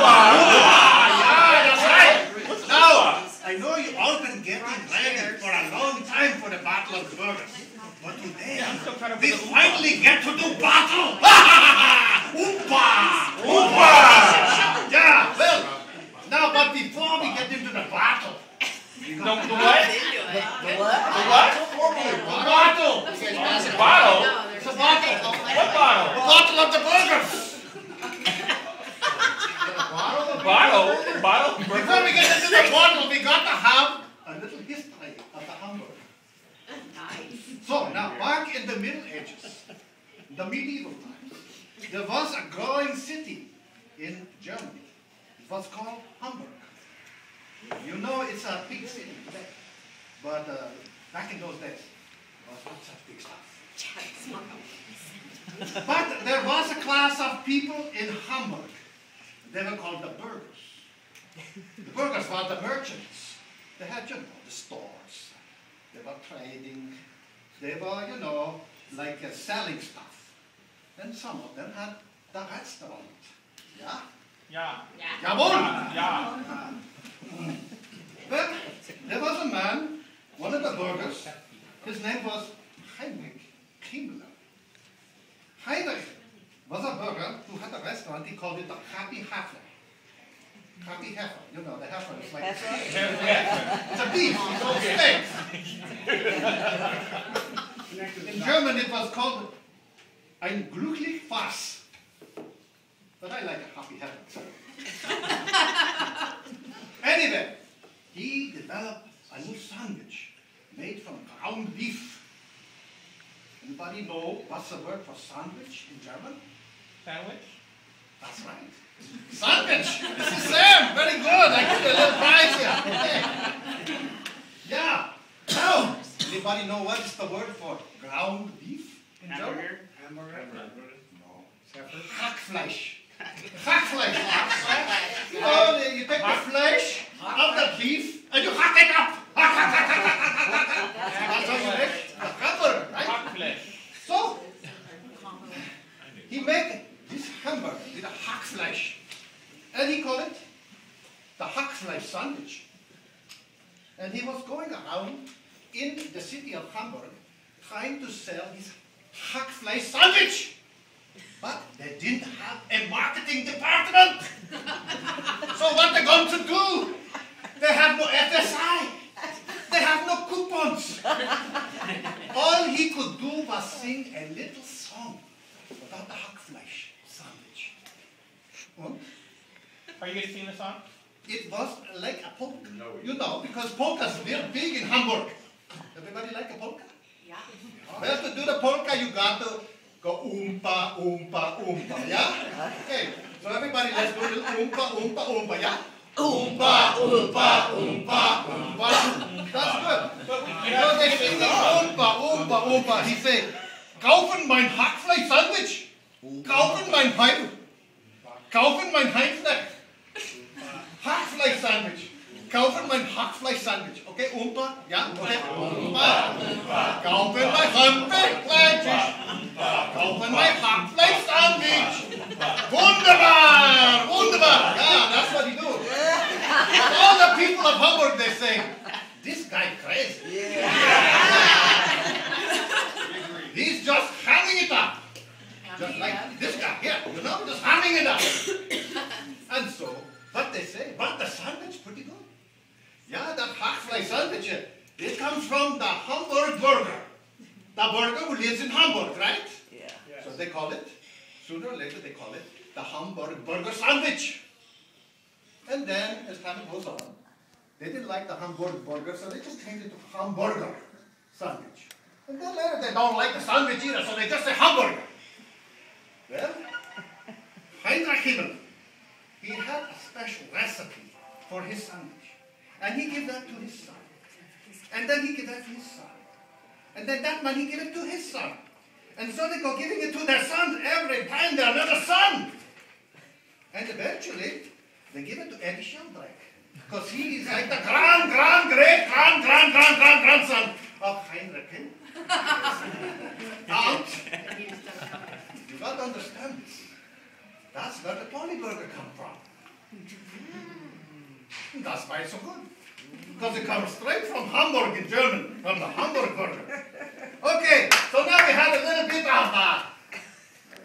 Yeah, that's right. Now, I know you all been getting ready for a long time for the Battle of the Burgers. But today, we finally get to do battle. Oompa! Oompa! Yeah, well, now, but before we get into the battle, The what? The what? The battle. Bottle? It's a bottle. What bottle? The bottle of the burgers. Bottle? Bottle? Before we get into the bottle, we got to have a little history of the Hamburger. So, now, back in the Middle Ages, the medieval times, there was a growing city in Germany. It was called Hamburg. You know it's a big city today, but back in those days, it was not such big stuff. But there was a class of people in Hamburg. They were called the burghers. The burghers were the merchants. They had, you know, the stores. They were trading. They were, you know, like selling stuff. And some of them had the restaurant. Yeah? Yeah. Jawohl! Yeah. But there was a man, one of the burghers, his name was Heinrich Himmler. Heinrich was a burgher who had a restaurant. He called it the Happy Heifer. Happy Heifer, you know, the heifer is like it's a beef, it's all steaks. In German it was called ein glücklich Fass. But I like a happy heifer. Anyway, he developed a new sandwich made from ground beef. Anybody know what's the word for sandwich in German? Sandwich? That's right. Sandwich! This is Sam! Very good! I give you a little prize here. Okay. Yeah. Now, anybody know what is the word for ground beef in German? Hamburger? No. Hackfleisch. Hackfleisch. You know, you take the flesh of the beef and you hack it up. That's how you make the hamburger, right? Hackfleisch. So, he made this hamburger with a Hackfleisch. And he called it the Hackfleisch sandwich. And he was going around in the city of Hamburg trying to sell his Hackfleisch sandwich. But they didn't have a marketing department. So what they going to do? They have no FSI. They have no coupons. All he could do was sing a little song about the Hackfleisch sandwich. What? Are you going to sing the song? It was like a polka. You know, because polkas are big in Hamburg. Everybody like a polka? Yeah. Well, to do the polka, you got to go oompa, oompa, oompa, yeah? Okay, so everybody, let's do a little oompa, oompa, oompa, yeah? Oompa, oompa, oompa, oompa. That's good. But you know, they sing oompa, oompa, oompa. He say, kaufen mein Hackfleisch sandwich. Kaufen mein Heim. Kaufen mein Heimfleisch. Hackfleisch sandwich. Kaufen mein Hackfleisch sandwich. Okay, oompa, yeah? Okay. Oompa, oompa. Kaufen mein Hackfleisch. Kaufen mein Hackfleisch sandwich. Wunderbar! Wunderbar! Yeah, that's what he do. All the people of Hamburg, they say, this guy crazy. He's just hamming it up. Just like this guy here, you know, just hamming it up. And so, what they say, but the sandwich pretty good. Yeah, that Hackfleisch sandwich, it comes from the Hamburg burger. The burger who lives in Hamburg, right? Yeah. So they call it, sooner or later they call it the Hamburg burger sandwich. And then, as time goes on, they didn't like the Hamburg burger, so they just changed it to Hamburger sandwich. And then later they don't like the sandwich either, so they just say hamburger. Well, Heinrich Himmler, he had a special recipe for his sandwich. And he gave that to his son. And then he gave that to his son. And then that man, he gave it to his son. And so they go giving it to their sons every time they have another son. And eventually, they give it to Eddie Sheldrake. Because he is like the grandson of Heinrich Himmler. And you got to understand this. That's where the Polyburger come from. That's why it's so good. Because it comes straight from Hamburg in German, from the Hamburger. Okay, so now we have a little bit of